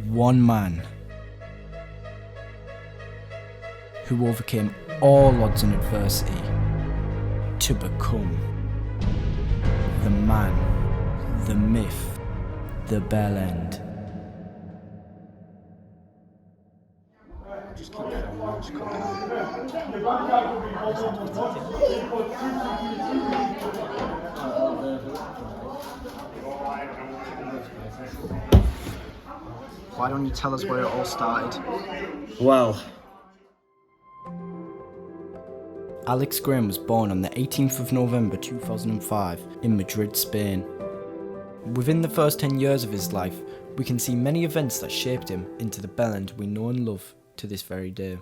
one man who overcame all odds and adversity to become the man, the myth, the Bellend. Just keep going, just cut down. Why don't you tell us where it all started? Well, Alex Graham was born on the 18th of November 2005 in Madrid, Spain. Within the first 10 years of his life, we can see many events that shaped him into the Bellend we know and love to this very day.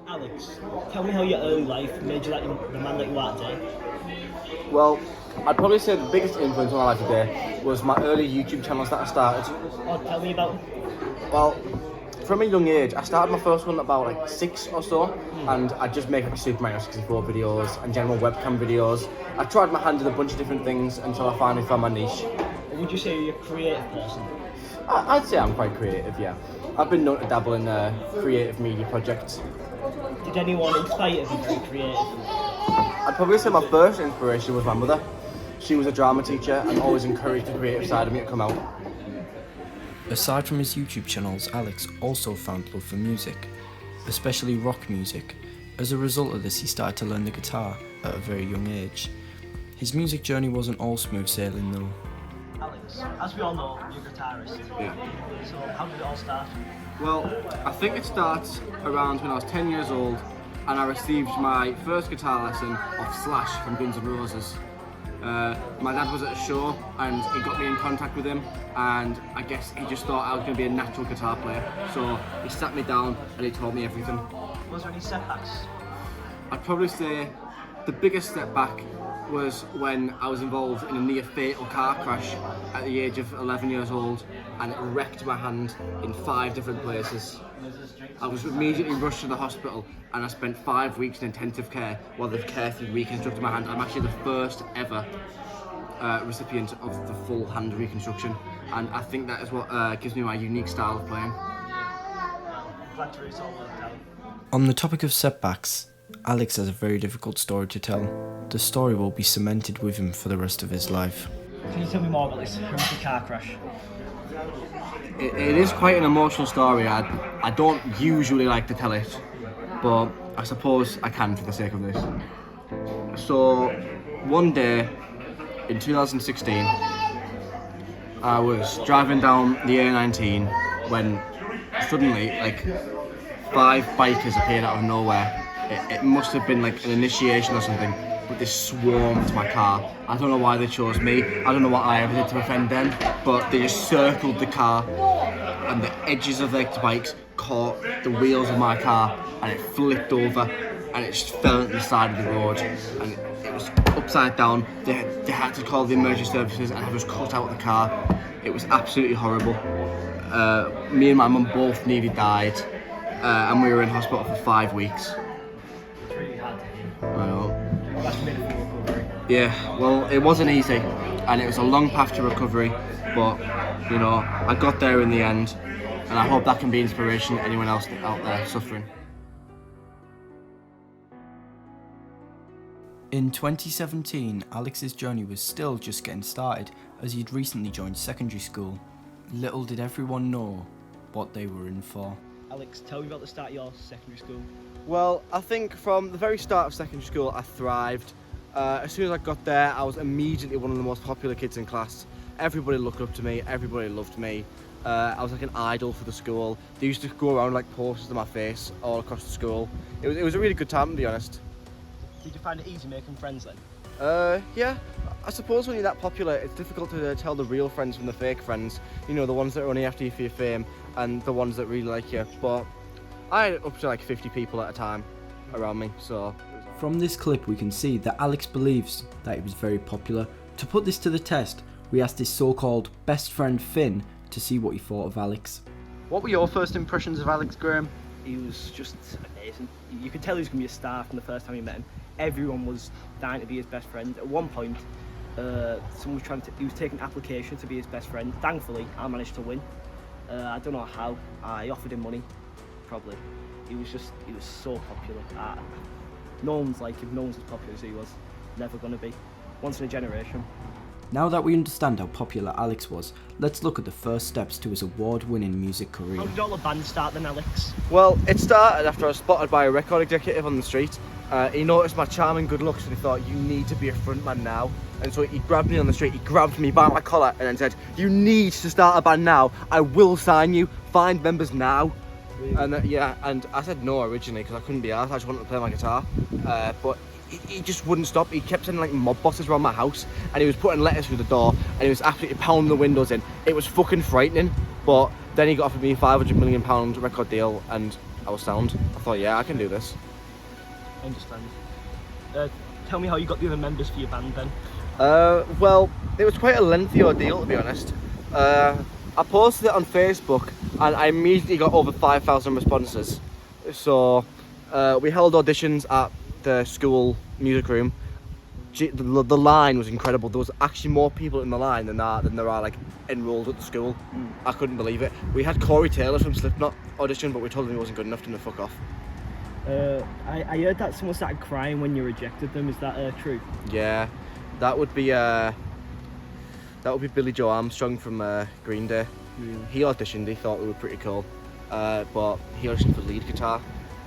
Alex, tell me how your early life made you like the man that you are today. Well, I'd probably say the biggest influence on my life today was my early YouTube channels that I started. Oh, tell me about. Well, from a young age, I started my first one about like 6 or so, and I'd just make like Super Mario 64 videos and general webcam videos. I tried my hand at a bunch of different things until I finally found my niche. Would you say you're a creative person? I'd say I'm quite creative, yeah. I've been known to dabble in creative media projects. Did anyone inspire you to be very creative? I'd probably say my first inspiration was my mother. She was a drama teacher and always encouraged the creative side of me to come out. Aside from his YouTube channels, Alex also found love for music, especially rock music. As a result of this, he started to learn the guitar at a very young age. His music journey wasn't all smooth sailing though. Alex, as we all know, you're a guitarist. Yeah. So how did it all start? Well, I think it starts around when I was 10 years old and I received my first guitar lesson off Slash from Guns N' Roses. My dad was at a show and he got me in contact with him, and I guess he just thought I was going to be a natural guitar player. So he sat me down and he taught me everything. Was there any setbacks? I'd probably say the biggest step back was when I was involved in a near fatal car crash at the age of 11 years old, and it wrecked my hand in 5 different places. I was immediately rushed to the hospital and I spent 5 weeks in intensive care while they've carefully reconstructed my hand. I'm actually the first ever recipient of the full hand reconstruction, and I think that is what gives me my unique style of playing. Glad to hear it's all worked out. On the topic of setbacks, Alex has a very difficult story to tell. The story will be cemented with him for the rest of his life. Can you tell me more about this horrific car crash? It is quite an emotional story. I don't usually like to tell it, but I suppose I can for the sake of this. So, one day in 2016, I was driving down the A19 when suddenly, like, 5 bikers appeared out of nowhere. It must have been like an initiation or something, but they swarmed my car. I don't know why they chose me. I don't know what I ever did to offend them, but they just circled the car, and the edges of their bikes caught the wheels of my car, and it flipped over, and it just fell into the side of the road, and it was upside down. They had to call the emergency services, and I was cut out of the car. It was absolutely horrible. Me and my mum both nearly died, and we were in hospital for 5 weeks. It's really hard to hear. I know. That's made a full recovery. Yeah, well, it wasn't easy, and it was a long path to recovery, but, you know, I got there in the end, and I hope that can be inspiration to anyone else out there suffering. In 2017, Alex's journey was still just getting started as he'd recently joined secondary school. Little did everyone know what they were in for. Alex, tell me about the start of your secondary school. Well, I think from the very start of secondary school, I thrived. As soon as I got there, I was immediately one of the most popular kids in class. Everybody looked up to me, everybody loved me. I was like an idol for the school. They used to go around like posters to my face all across the school. It was a really good time, to be honest. Did you find it easy making friends then? Yeah. I suppose when you're that popular, it's difficult to tell the real friends from the fake friends. You know, the ones that are only after you for your fame, and the ones that really like you. But I had up to like 50 people at a time around me, so. From this clip we can see that Alex believes that he was very popular. To put this to the test, we asked his so-called best friend Finn to see what he thought of Alex. What were your first impressions of Alex Graham? He was just amazing. You could tell he was going to be a star from the first time you met him. Everyone was dying to be his best friend. At one point, someone was he was taking an application to be his best friend. Thankfully, I managed to win. I don't know how. I offered him money, probably. He was so popular. No one's like him, no one's as popular as he was. Never gonna be. Once in a generation. Now that we understand how popular Alex was, let's look at the first steps to his award-winning music career. How did all the band start then, Alex? Well, it started after I was spotted by a record executive on the street. He noticed my charming good looks and he thought, you need to be a frontman now. And so he grabbed me on the street, he grabbed me by my collar and then said, you need to start a band now. I will sign you, find members now. Really? And yeah, and I said no originally because I couldn't be arsed, I just wanted to play my guitar. But he just wouldn't stop. He kept sending like mob bosses around my house and he was putting letters through the door and he was absolutely pounding the windows in. It was fucking frightening. But then he got offered me a £500 million record deal and I was sound. I thought, yeah, I can do this. I understand. Tell me how you got the other members for your band then. Well, it was quite a lengthy ordeal to be honest. I posted it on Facebook and I immediately got over 5,000 responses. So we held auditions at the school music room. The line was incredible. There was actually more people in the line than there are like enrolled at the school. I couldn't believe it. We had Corey Taylor from Slipknot audition, but we told him he wasn't good enough to fuck off. I heard that someone started crying when you rejected them. Is that true? Yeah, that would be Billy Joe Armstrong from Green Day. Really? He auditioned. He thought we were pretty cool, but he auditioned for lead guitar,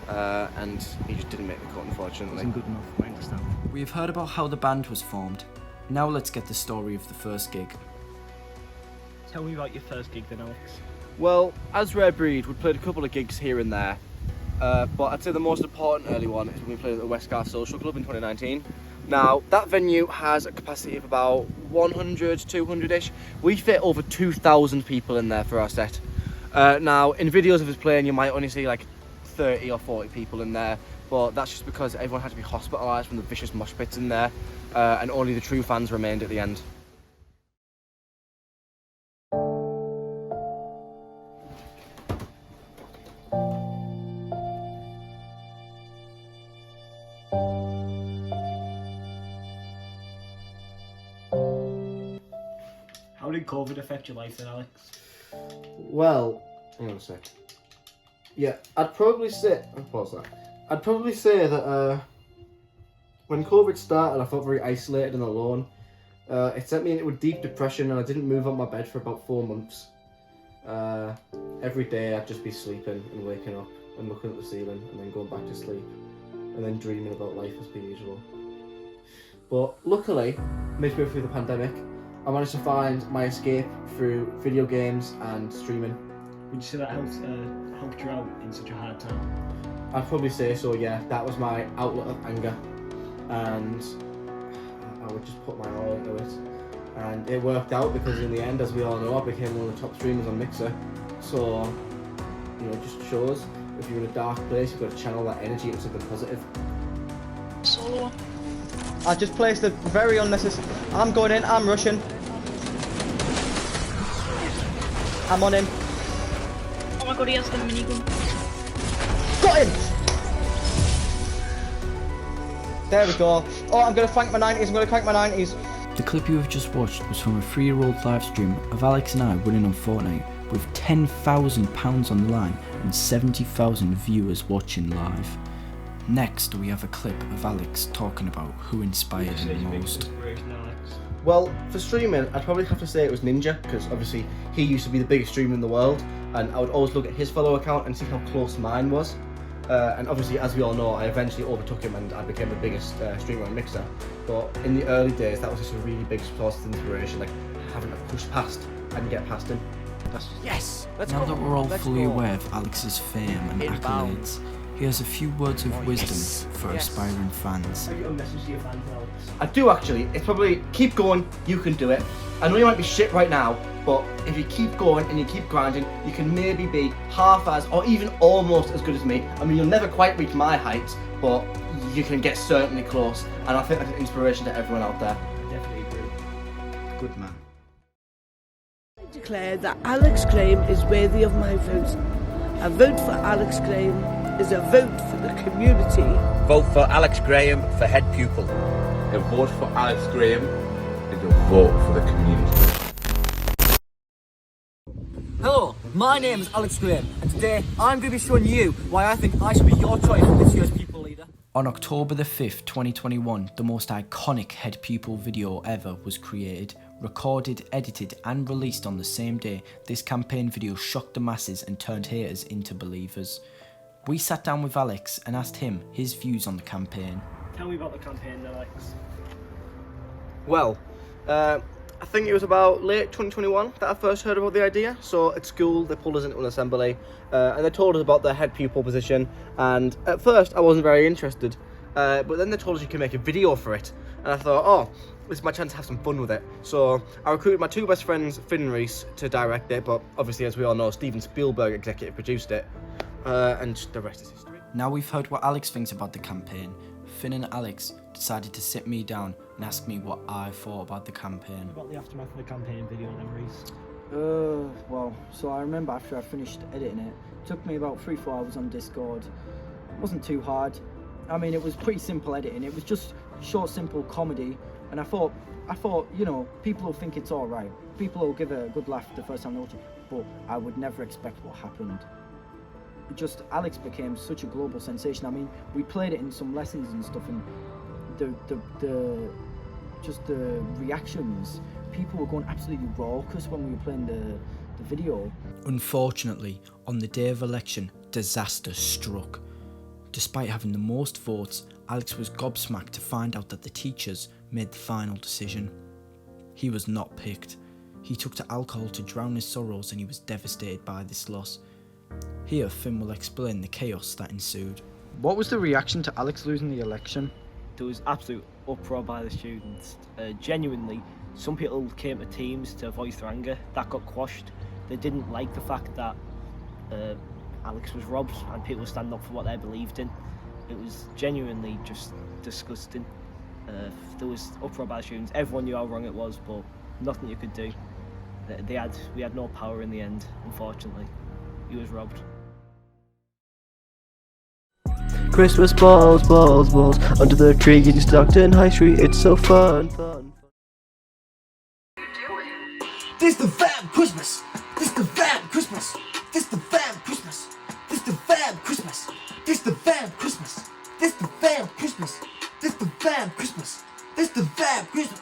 and he just didn't make the cut, unfortunately. Wasn't good enough. I understand. We have heard about how the band was formed. Now let's get the story of the first gig. Tell me about your first gig then, Alex. Well, as Rare Breed, we played a couple of gigs here and there, but I'd say the most important early one is when we played at the Westgar Social Club in 2019. Now, that venue has a capacity of about 100, 200-ish. We fit over 2,000 people in there for our set. Now, in videos of us playing, you might only see like 30 or 40 people in there, but that's just because everyone had to be hospitalised from the vicious mosh pits in there, and only the true fans remained at the end. How did COVID affect your life then, Alex? Well, hang on a sec. Yeah, I'd probably say that when COVID started, I felt very isolated and alone. It sent me into a deep depression, and I didn't move out my bed for about 4 months. Every day, I'd just be sleeping and waking up and looking at the ceiling, and then going back to sleep, and then dreaming about life as per usual. But luckily, midway through the pandemic, I managed to find my escape through video games and streaming. Would you say that helped you out in such a hard time? I'd probably say so, yeah. That was my outlet of anger, and I would just put my all into it. And it worked out because in the end, as we all know, I became one of the top streamers on Mixer. So, you know, it just shows if you're in a dark place, you've got to channel that energy into something positive. Solo. I just placed a very unnecessary... I'm going in, I'm rushing. I'm on him. Oh my god, he has the minigun. Got him! There we go. Oh, I'm going to crank my 90s, The clip you have just watched was from a 3-year-old live stream of Alex and I winning on Fortnite with £10,000 on the line and 70,000 viewers watching live. Next, we have a clip of Alex talking about who inspired him most. Well, for streaming, I'd probably have to say it was Ninja, because obviously he used to be the biggest streamer in the world, and I would always look at his follow account and see how close mine was. And obviously, as we all know, I eventually overtook him and I became the biggest streamer on Mixer. But in the early days, that was just a really big source of inspiration, like having to push past and get past him. Yes! Let's Now go. that we're all Let's fully go. aware of Alex's fame and Inbound. accolades, he has a few words of wisdom for Yes. aspiring fans. Have you got a message to your fans, Alex? I do actually. It's probably keep going, you can do it. I know you might be shit right now, but if you keep going and you keep grinding, you can maybe be half as, or even almost as good as me. I mean, you'll never quite reach my heights, but you can get certainly close. And I think that's an inspiration to everyone out there. Definitely agree. Good man. I declare that Alex Graham is worthy of my vote. A vote for Alex Graham is a vote for the community. Vote for Alex Graham for head pupil. A vote for Alex Graham is a vote for the community. Hello, my name is Alex Graham, and today I'm going to be showing you why I think I should be your choice for this year's People Leader. On October the 5th, 2021, the most iconic Head Pupil video ever was created. Recorded, edited and released on the same day, this campaign video shocked the masses and turned haters into believers. We sat down with Alex and asked him his views on the campaign. Tell me about the campaign, Alex. Well, I think it was about late 2021 that I first heard about the idea. So at school, they pulled us into an assembly and they told us about the head pupil position. And at first, I wasn't very interested. But then they told us you can make a video for it. And I thought, oh, this is my chance to have some fun with it. So I recruited my two best friends, Finn and Reese, to direct it. But obviously, as we all know, Steven Spielberg executive produced it. And the rest is history. Now we've heard what Alex thinks about the campaign, Finn and Alex decided to sit me down and ask me what I thought about the campaign. About the aftermath of the campaign video, then, Reese. Well, so I remember after I finished editing it, took me about 3-4 hours on Discord. It wasn't too hard. I mean, it was pretty simple editing. It was just short, simple comedy. And I thought, you know, people will think it's all right. People will give it a good laugh the first time they watch it. But I would never expect what happened. Just Alex became such a global sensation. I mean, we played it in some lessons and stuff, and the reactions, people were going absolutely raucous when we were playing the video. Unfortunately, on the day of election, disaster struck. Despite having the most votes, Alex was gobsmacked to find out that the teachers made the final decision. He was not picked. He took to alcohol to drown his sorrows, and he was devastated by this loss. Here, Finn will explain the chaos that ensued. What was the reaction to Alex losing the election? There was absolute uproar by the students. Genuinely, some people came to teams to voice their anger. That got quashed. They didn't like the fact that Alex was robbed and people were standing up for what they believed in. It was genuinely just disgusting. There was uproar by the students. Everyone knew how wrong it was, but nothing you could do. We had no power in the end, unfortunately. He was robbed. Christmas balls, balls, balls under the tree in Stockton High Street. It's so fun, fun. This the fab Christmas. This the fab Christmas. This the fab Christmas. This the fab Christmas. This the fab Christmas. This the fab Christmas. This the fab Christmas. This the fab Christmas.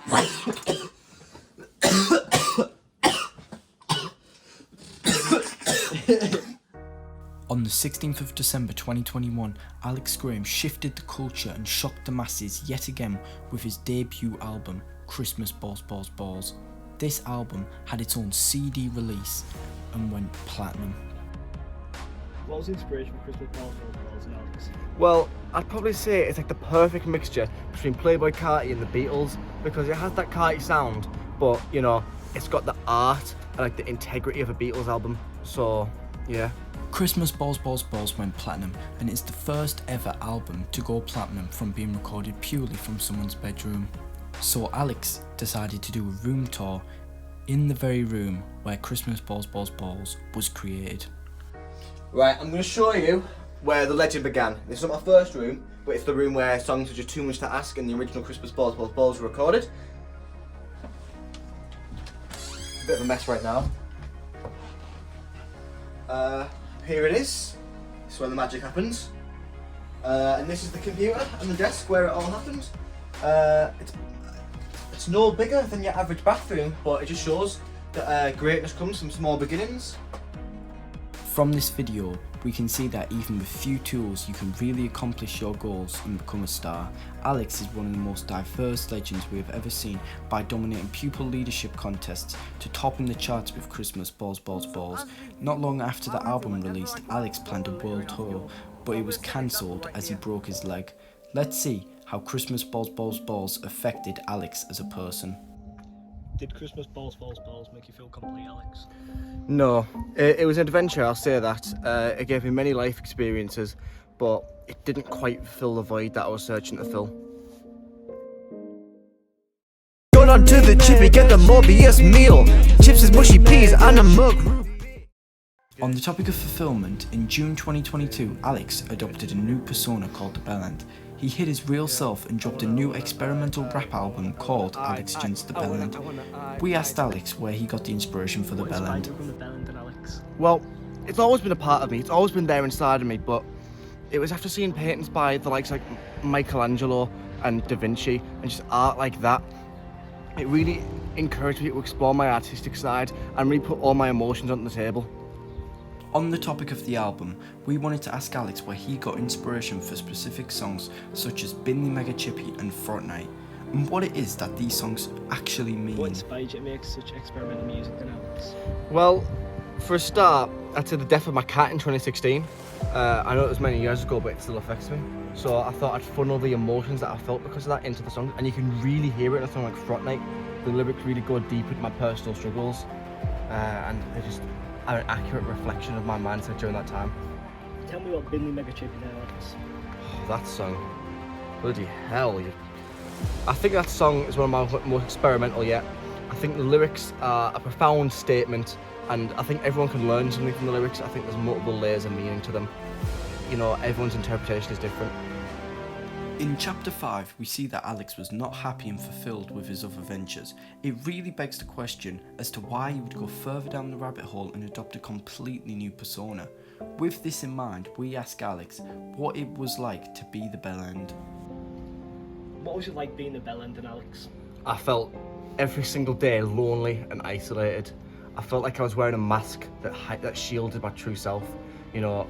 On the 16th of December 2021, Alex Graham shifted the culture and shocked the masses yet again with his debut album, Christmas Balls Balls Balls. This album had its own CD release and went platinum. What was the inspiration for Christmas Balls, Alex? Well, I'd probably say it's like the perfect mixture between Playboy Carti and the Beatles, because it has that Carti sound, but you know, it's got the art and like the integrity of a Beatles album. So, yeah. Christmas Balls Balls Balls went platinum, and it's the first ever album to go platinum from being recorded purely from someone's bedroom. So Alex decided to do a room tour in the very room where Christmas Balls Balls Balls was created. Right, I'm going to show you where the legend began. This is not my first room, but it's the room where songs such as Too Much to Ask and the original Christmas Balls Balls Balls were recorded. A bit of a mess right now. Here it is. This is where the magic happens. And this is the computer and the desk where it all happened. It's no bigger than your average bathroom, but it just shows that greatness comes from small beginnings. From this video, we can see that even with few tools, you can really accomplish your goals and become a star. Alex is one of the most diverse legends we have ever seen, by dominating pupil leadership contests to topping the charts with Christmas Balls Balls Balls. Not long after the album released, Alex planned a world tour, but it was cancelled as he broke his leg. Let's see how Christmas Balls Balls Balls affected Alex as a person. Did Christmas Balls Balls Balls make you feel complete, Alex? No, it was an adventure, I'll say that. It gave me many life experiences, but it didn't quite fill the void that I was searching to fill. Going on to the chippy, get the Morbius meal. Chips is mushy peas and a mug. On the topic of fulfillment, in June 2022, Alex adopted a new persona called the Bellend. he hid his real self and dropped a new experimental rap album called Alex Gents the Bellend. We asked Alex where he got the inspiration for the What inspired Bellend. you from the Bellend and Alex? Well, it's always been a part of me. It's always been there inside of me, but it was after seeing paintings by the likes like Michelangelo and Da Vinci and just art like that. It really encouraged me to explore my artistic side and really put all my emotions on the table. On the topic of the album, we wanted to ask Alex where he got inspiration for specific songs such as Binley Mega Chippy and Fortnite, and what it is that these songs actually mean. What inspired you to make such experimental music then, Alex? Well, for a start, I'd say the death of my cat in 2016. I know it was many years ago, but it still affects me. So I thought I'd funnel the emotions that I felt because of that into the songs, and you can really hear it in a song like Fortnite. The lyrics really go deep into my personal struggles, and they just are an accurate reflection of my mindset during that time. Tell me what Binley Mega Chippy then, Alex. Oh, that song, bloody hell! I think that song is one of my most experimental yet. I think the lyrics are a profound statement, and I think everyone can learn something from the lyrics. I think there's multiple layers of meaning to them. You know, everyone's interpretation is different. In chapter 5, we see that Alex was not happy and fulfilled with his other ventures. It really begs the question as to why he would go further down the rabbit hole and adopt a completely new persona. With this in mind, we ask Alex what it was like to be the Bellend. What was it like being the Bellend and Alex? I felt every single day lonely and isolated. I felt like I was wearing a mask that shielded my true self. You know,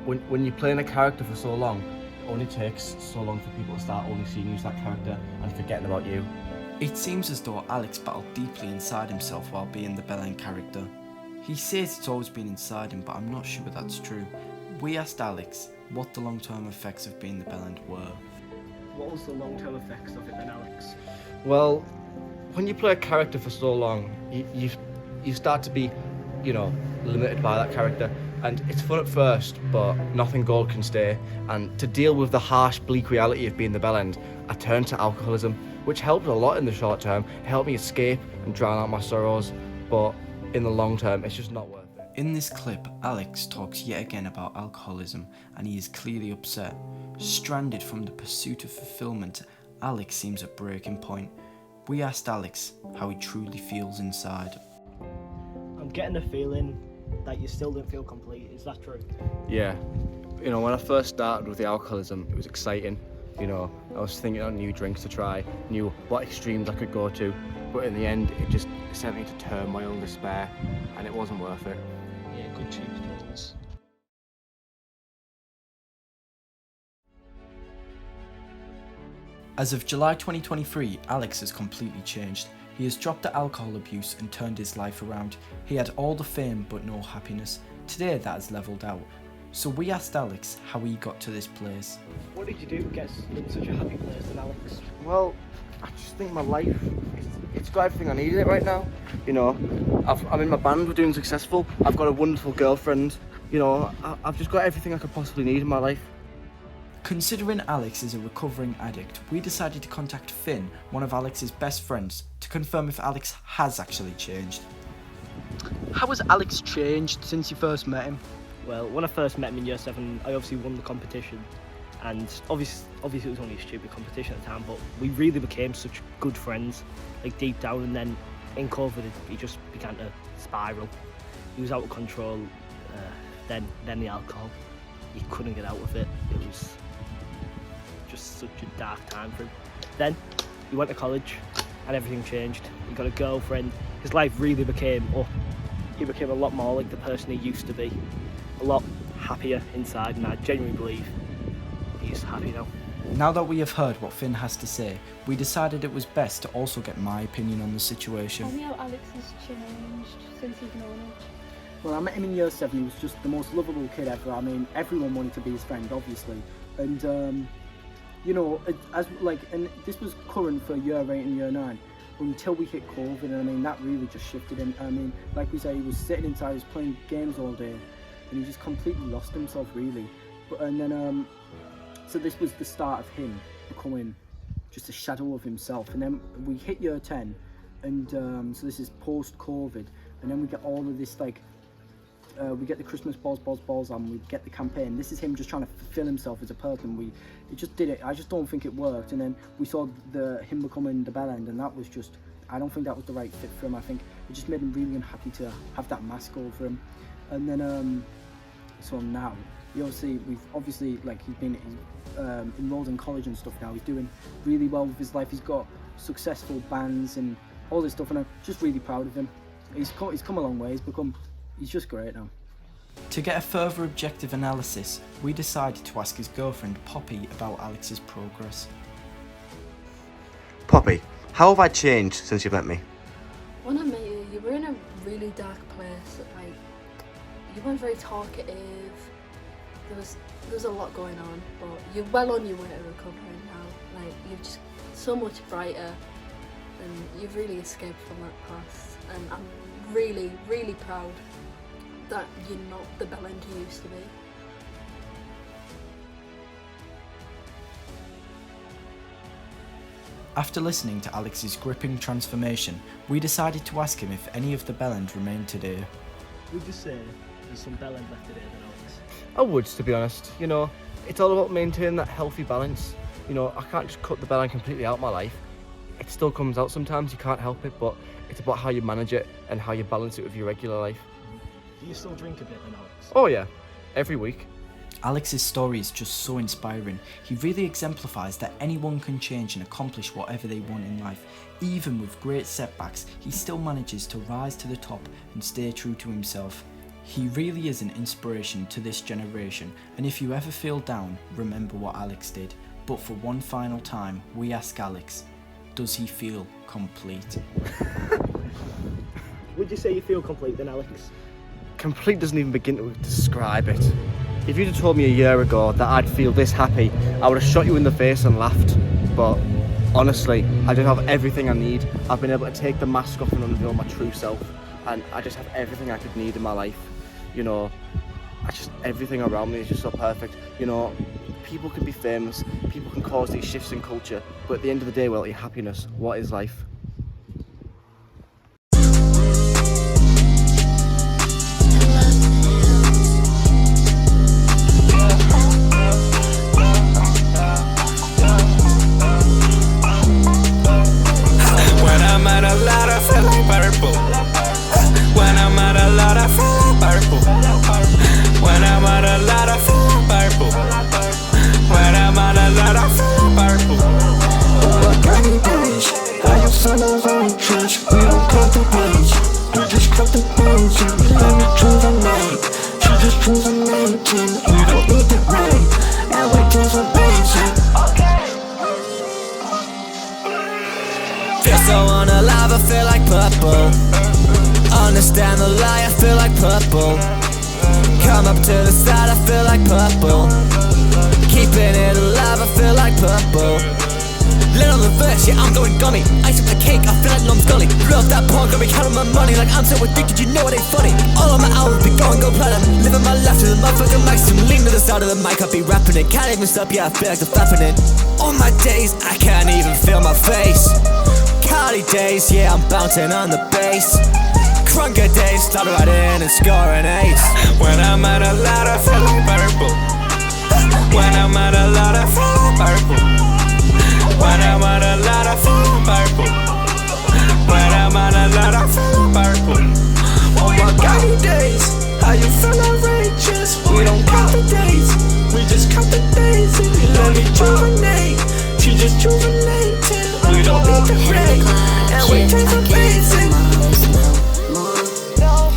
when you're playing a character for so long, it only takes so long for people to start only seeing you as that character and forgetting about you. It seems as though Alex battled deeply inside himself while being the Bellend character. He says it's always been inside him, but I'm not sure that's true. We asked Alex what the long-term effects of being the Bellend were. What was the long-term effects of it then, Alex? Well, when you play a character for so long, you start to be, you know, limited by that character. And it's fun at first, but nothing gold can stay. And to deal with the harsh, bleak reality of being the Bellend, I turned to alcoholism, which helped a lot in the short term. It helped me escape and drown out my sorrows, but in the long term, it's just not worth it. In this clip, Alex talks yet again about alcoholism, and he is clearly upset. Stranded from the pursuit of fulfillment, Alex seems at breaking point. We asked Alex how he truly feels inside. I'm getting a feeling that you still don't feel complete. Is that true? Yeah. You know, when I first started with the alcoholism, it was exciting. You know, I was thinking on new drinks to try, knew what extremes I could go to, but in the end, it just sent me to turmoil and despair, and it wasn't worth it. Yeah, good change things. As of July 2023, Alex has completely changed. He has dropped the alcohol abuse and turned his life around. He had all the fame but no happiness. Today that has levelled out. So we asked Alex how he got to this place. What did you do to get in such a happy place then, Alex? Well, I just think my life, it's got everything I need in it right now. You know, I'm in my band, we're doing successful. I've got a wonderful girlfriend. You know, I've just got everything I could possibly need in my life. Considering Alex is a recovering addict, we decided to contact Finn, one of Alex's best friends, to confirm if Alex has actually changed. How has Alex changed since you first met him? Well, when I first met him in year 7, I obviously won the competition, and obviously it was only a stupid competition at the time, but we really became such good friends, like deep down. And then in COVID, he just began to spiral. He was out of control. Then the alcohol, he couldn't get out of it. It was just such a dark time for him. Then he went to college, and everything changed. He got a girlfriend. His life really became up. He became a lot more like the person he used to be. A lot happier inside, and I genuinely believe he's happy now. Now that we have heard what Finn has to say, we decided it was best to also get my opinion on the situation. Tell me how Alex has changed since you've known him. Well, I met him in year 7. He was just the most lovable kid ever. I mean, everyone wanted to be his friend, obviously. And, you know, and this was current for year 8 and year 9 until we hit COVID. And I mean, that really just shifted him. I mean, like we say, he was sitting inside, he was playing games all day, and he just completely lost himself, really. So this was the start of him becoming just a shadow of himself. And then we hit year 10, and so this is post-COVID, and then we get all of this, like, we get the Christmas balls, and we get the campaign. This is him just trying to fulfill himself as a person. He just did it. I just don't think it worked. And then we saw him becoming the Bellend, and that was just, I don't think that was the right fit for him. I think it just made him really unhappy to have that mask over him. And then so now he's been enrolled in college and stuff now. He's doing really well with his life. He's got successful bands and all this stuff, and I'm just really proud of him. He's come a long way. He's just great now. To get a further objective analysis, we decided to ask his girlfriend Poppy about Alex's progress. Poppy, how have I changed since you met me? When I met you, you were in a really dark place. Like, you weren't very talkative. There was a lot going on, but you're well on your way to recovering now. Like, you're just so much brighter, and you've really escaped from that past. And I'm really, really proud that you're not the Bellend you used to be. After listening to Alex's gripping transformation, we decided to ask him if any of the Bellend remain today. Would you say there's some Bellend left today than Alex? I would, to be honest. You know, it's all about maintaining that healthy balance. You know, I can't just cut the Bellend completely out of my life. It still comes out sometimes, you can't help it, but it's about how you manage it and how you balance it with your regular life. Do you still drink a bit than Alex? Oh yeah, every week. Alex's story is just so inspiring. He really exemplifies that anyone can change and accomplish whatever they want in life. Even with great setbacks, he still manages to rise to the top and stay true to himself. He really is an inspiration to this generation, and if you ever feel down, remember what Alex did. But for one final time, we ask Alex, does he feel complete? Would you say you feel complete then, Alex? Complete doesn't even begin to describe it. If you'd have told me a year ago that I'd feel this happy, I would have shot you in the face and laughed. But honestly, I just have everything I need. I've been able to take the mask off and unveil my true self, and I just have everything I could need in my life. You know, everything around me is just so perfect. You know, people can be famous, people can cause these shifts in culture, but at the end of the day, without your happiness, what is life? Feel so unalive, I feel like purple. Understand the lie, I feel like purple. Come up to the side, I feel like purple. Keeping it alive, I feel like purple. Little on the verse, yeah, I'm going gummy. Ice up the cake, I feel like Lum's gully. Blew up that porn, got me counting my money. Like I'm so addicted, you know it ain't funny. All of my albums be going go platinum. Living my life to the motherfucking maximum. Lean to the side of the mic, I be rapping it. Can't even stop, yeah, I feel like the flapping it. On my days, I can't even feel my face. Cardi days, yeah, I'm bouncing on the bass. Crunker days, slide right in and score an ace. When I'm at a lot, I feel like purple. When I'm at a lot, I feel like purple. When I'm at a lot, I feel like purple. When I'm at a lot, I feel like purple. On my gaudy days, how you feel outrageous. We don't count the days, we just count the days. If you let me juvenate, she just juvenating. We don't need the rain, and we take the basic.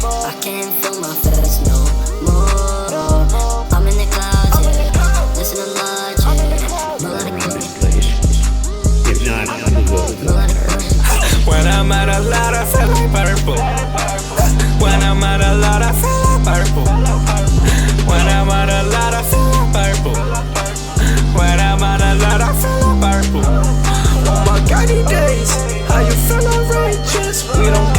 I can't feel my face no more. I'm in the clouds, yeah. Listen to logic. If not, I'm the When I'm at a lot, I feel like purple. When I'm at a lot, I feel like purple. When I'm at a lot, I feel like purple. When I'm at a lot, I feel like purple. On my gaudy days, how you feel outrageous. We don't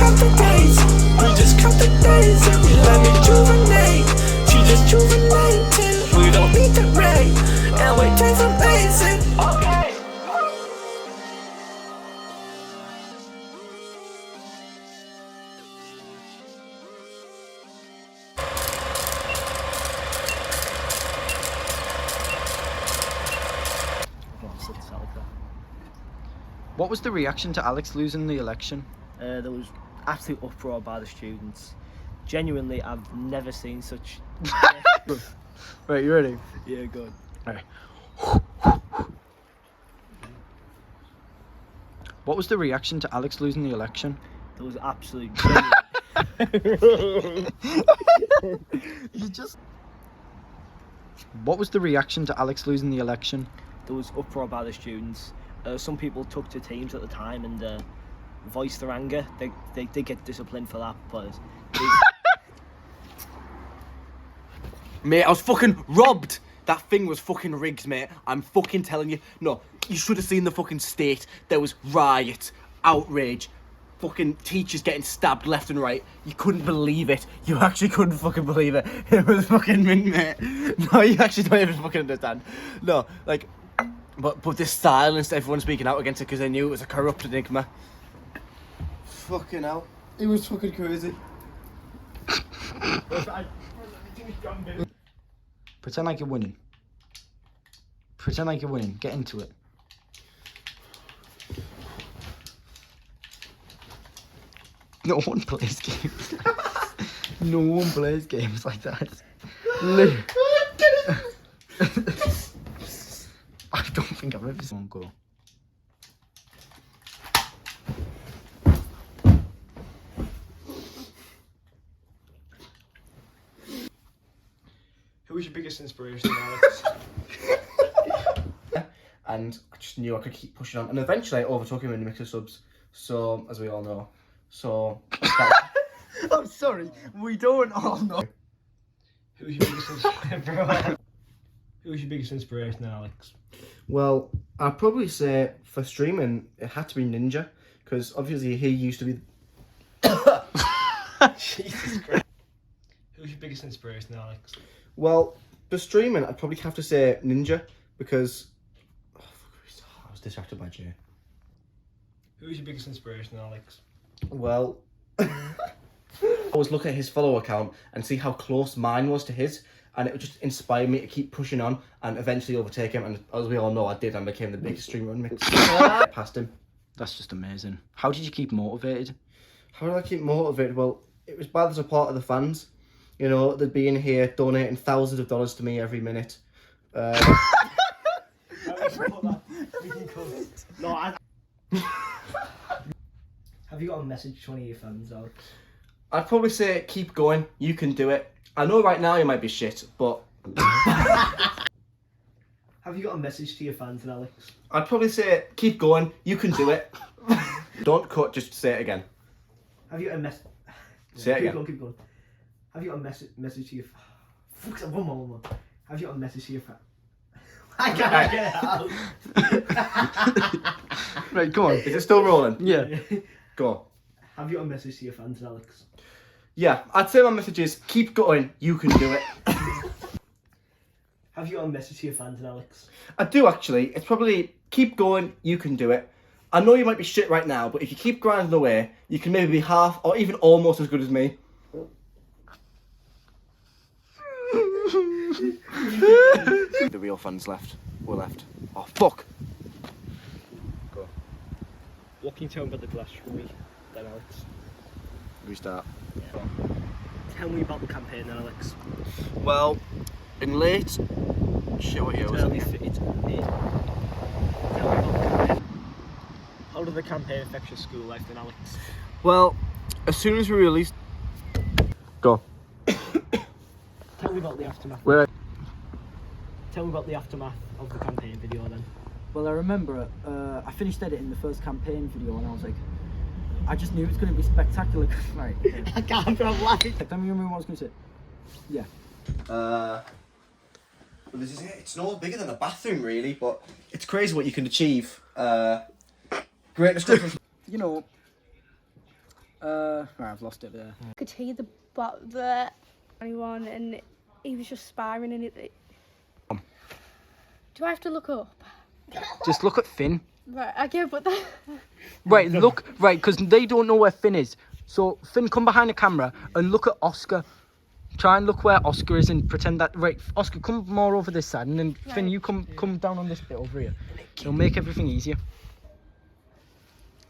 What was the reaction to Alex losing the election? There was absolute uproar by the students. Genuinely, I've never seen such. Right, you ready? Yeah, good. Right. What was the reaction to Alex losing the election? There was absolute. You just. What was the reaction to Alex losing the election? There was uproar by the students. Some people took to teams at the time and voiced their anger. They did get disciplined for that, but Mate, I was fucking robbed. That thing was fucking rigged, mate. I'm fucking telling you. No, you should have seen the fucking state. There was riot, outrage, fucking teachers getting stabbed left and right. You couldn't believe it. You actually couldn't fucking believe it. It was fucking mint, mate. No, you actually don't even fucking understand. No, like, but this silence, everyone speaking out against it because they knew it was a corrupt enigma. Fucking hell. It was fucking crazy. Pretend like you're winning. Pretend like you're winning. Get into it. No one plays games. No one plays games like that. I don't think I've ever seen one go. Who was your biggest inspiration, Alex? And I just knew I could keep pushing on. And eventually I overtook him in the mixer subs. So, as we all know. So, I'm sorry, we don't all know. Who was your biggest inspiration? Who was your biggest inspiration, Alex? well, I'd probably say for streaming, it had to be Ninja. Because obviously he used to be... Jesus Christ. Who was your biggest inspiration, Alex? Well, for streaming, I'd probably have to say Ninja. Because... Oh, I was distracted by Jay. Who was your biggest inspiration, Alex? Well, I always look at his follow account and see how close mine was to his, and it would just inspire me to keep pushing on and eventually overtake him. And as we all know, I did, and became the biggest streamer on Mix. Past him. That's just amazing. How did you keep motivated? How did I keep motivated? Well, it was by the support of the fans. You know, they'd be in here donating thousands of dollars to me every minute. no, Have you got a message to one of your fans, Alex? I'd probably say, keep going, you can do it. I know right now you might be shit, but... Have you got a message to your fans, Alex? I'd probably say, keep going, you can do it. Don't cut, just say it again. Have you got a message? Say it again. Keep going. Have you got a message to your... Fuck, one more. Have you got a message to your fans? I can't get it out. Right, go on. Is it still rolling? Yeah. Go on. Have you got a message to your fans, Alex? Yeah, I'd say my message is, keep going, you can do it. Have you got a message to your fans, Alex? I do actually. It's probably, keep going, you can do it. I know you might be shit right now, but if you keep grinding away, you can maybe be half or even almost as good as me. The real fans left. We're left. Oh, fuck. Go. What can you tell me about the glass for me, then, Alex? Restart. Yeah. Tell me about the campaign, then, Alex. Well, in late... Shit, what year was it? Tell me about the campaign. How did the campaign affect your school life, then, Alex? Well, as soon as we released... Go. Tell me about the aftermath. Where? Tell me about the aftermath of the campaign video, then. Well, I remember I finished editing the first campaign video and I was like, I just knew it was going to be spectacular. Right. I can't drop light. Tell me what I was going to say. Yeah. Well, this is it. It's no bigger than a bathroom, really, but it's crazy what you can achieve. Great description. You know, right, I've lost it there. I could hear the anyone, and he was just sparring, and it. Do I have to look up? Just look at Finn. Right, I get, but that. Right, look, right, because they don't know where Finn is. So, Finn, come behind the camera and look at Oscar. Try and look where Oscar is and pretend that... Right, Oscar, come more over this side, and then, Finn, you come down on this bit over here. It'll make everything easier.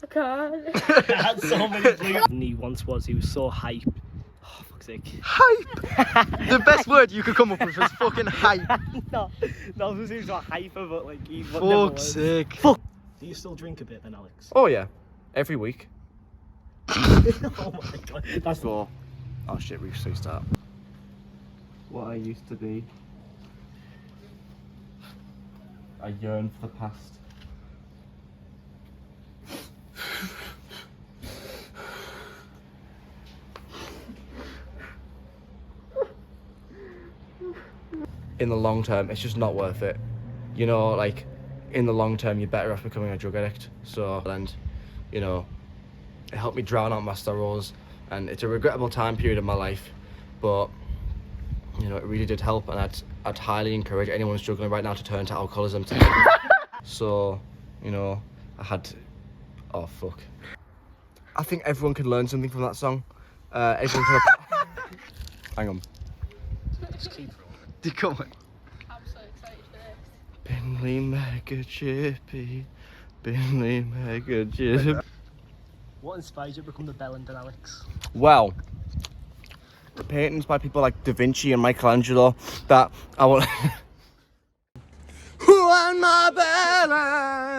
I can't. I had so many blues. And he once was, he was so hype. Oh, fuck's sake. Hype! The best word you could come up with was fucking hype. no, I was he was a hyper, but like he Fuck's sake. Fuck. Do you still drink a bit then, Alex? Oh yeah, every week. Oh my god. That's So, oh shit, we should start. What I used to be. I yearn for the past. In the long term, it's just not worth it. You know, like, in the long term, you're better off becoming a drug addict. So, and, you know, it helped me drown out my sorrows, and it's a regrettable time period of my life, but, you know, it really did help, and I'd highly encourage anyone struggling right now to turn to alcoholism. So, you know, I had, oh fuck. I think everyone can learn something from that song. Everyone can. Hang on. Just keep rolling. Come on. I'm so excited for this. Binley mega chippy, Binley mega chip. What inspired you to become the Bellend and Alex? Well, the paintings by people like Da Vinci and Michelangelo that I want. Who am I, Bellend?